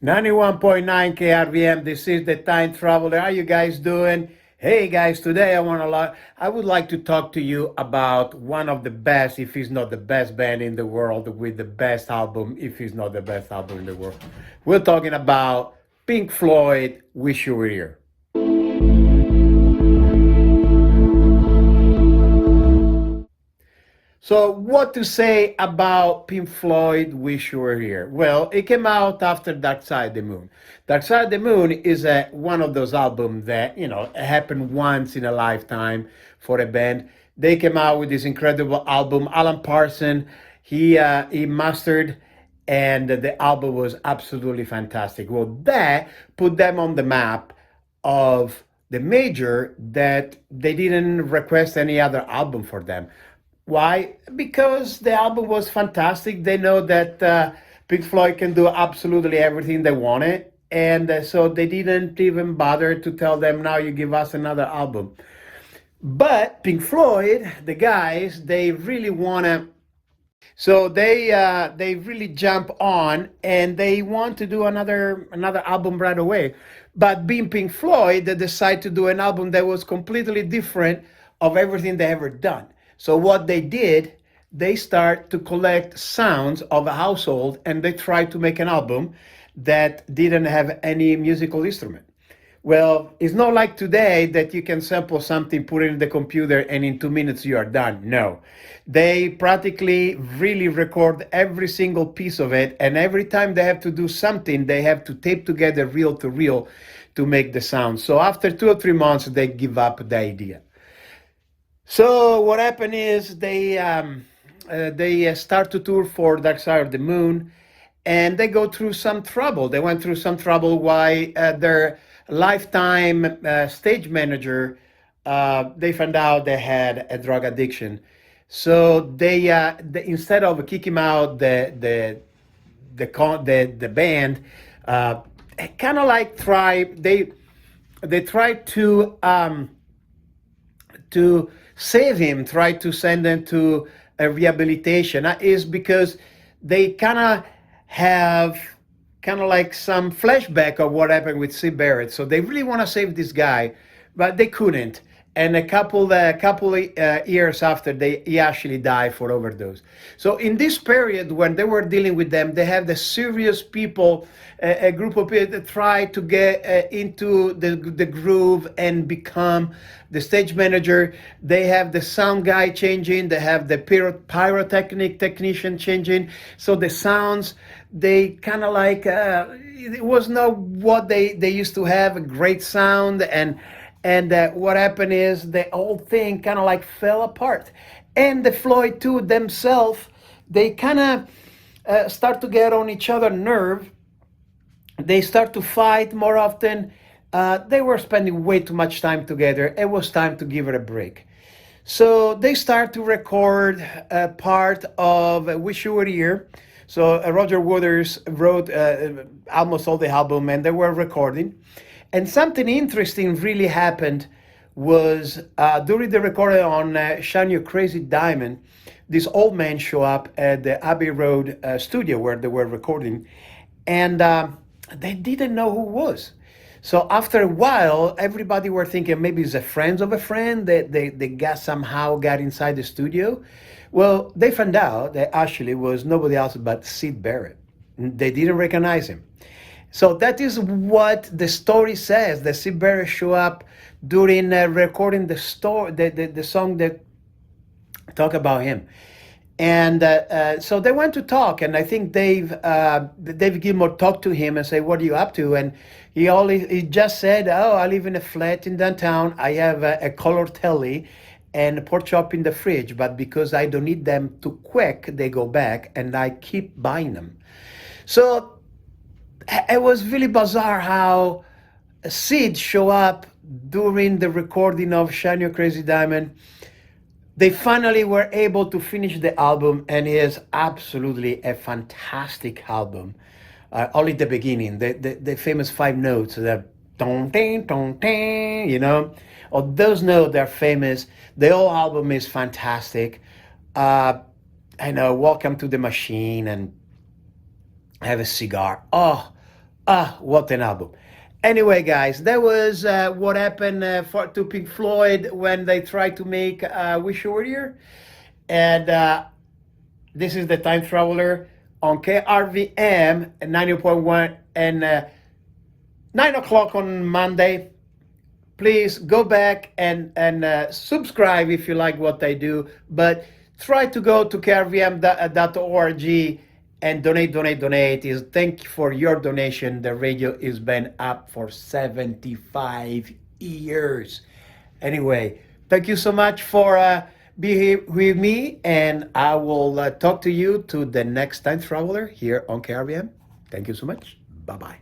91.9 KRVM. This is the Time Traveler. How you guys doing? Hey guys, today I would like to talk to you about one of the best, if it's not the best band in the world, with the best album, if it's not the best album in the world. We're talking about Pink Floyd, Wish You Were Here. So, what to say about Pink Floyd, Wish You Were Here? Well, it came out after Dark Side of the Moon. Dark Side of the Moon is one of those albums that, happened once in a lifetime for a band. They came out with this incredible album. Alan Parsons, he mastered, and the album was absolutely fantastic. Well, that put them on the map of the major that they didn't request any other album for them. Why? Because the album was fantastic. They know that Pink Floyd can do absolutely everything they wanted. And so they didn't even bother to tell them, now you give us another album. But Pink Floyd, the guys, they really want to. So they really jump on and they want to do another album right away. But being Pink Floyd, they decide to do an album that was completely different of everything they ever done. So what they did, they start to collect sounds of a household and they try to make an album that didn't have any musical instrument. Well, it's not like today that you can sample something, put it in the computer, and in 2 minutes you are done. No. They practically really record every single piece of it, and every time they have to do something, they have to tape together reel to reel to make the sound. So after 2 or 3 months, they give up the idea. So what happened is they start to tour for Dark Side of the Moon, and they go through some trouble. They went through some trouble. Why? Their lifetime stage manager, they found out they had a drug addiction. So they instead of kick him out the band, kind of like they try to save him, try to send him to a rehabilitation. Is because they have like some flashback of what happened with Sid Barrett. So they really want to save this guy, but they couldn't. And a couple years after, he actually died for overdose. So in this period, when they were dealing with them, they have the serious people, a group of people that try to get into the groove and become the stage manager. They have the sound guy changing. They have the pyrotechnic technician changing. So the sounds, they kind of like, it was not what they used to have, a great sound. And what happened is the whole thing kind of like fell apart. And the Floyd too themselves, they kind of start to get on each other's nerve. They start to fight more often. They were spending way too much time together. It was time to give it a break. So they start to record part of Wish You Were Here. So Roger Waters wrote almost all the album, and they were recording. And something interesting really happened was during the recording on Shine Your Crazy Diamond, this old man show up at the Abbey Road studio where they were recording, and they didn't know who it was. So after a while, everybody were thinking maybe it's a friend of a friend that they somehow got inside the studio. Well, they found out that actually was nobody else but Sid Barrett. They didn't recognize him. So that is what the story says. The Sid Barrett show up during recording the song that talk about him. And so they went to talk, and I think Dave Gilmour talked to him and said, "What are you up to?" And he just said, "Oh, I live in a flat in downtown. I have a color telly and a pork chop in the fridge, but because I don't need them too quick, they go back, and I keep buying them." So it was really bizarre how Sid show up during the recording of Shine Your Crazy Diamond. They finally were able to finish the album, and it is absolutely a fantastic album. Only the beginning, the famous 5 notes, the dong ding dong ding, or those notes, they're famous. The whole album is fantastic. I know, Welcome to the Machine and Have a Cigar. Oh, Ah, what an album. Anyway, guys, that was what happened to Pink Floyd when they tried to make Wish You Were Here. And this is the Time Traveler on KRVM 90.1 and 9 o'clock on Monday. Please go back and subscribe if you like what I do. But try to go to krvm.org and donate. Is thank you for your donation. The radio has been up for 75 years. Anyway, thank you so much for being here with me, and I will talk to you to the next time traveler here on KRVM. Thank you so much. Bye bye.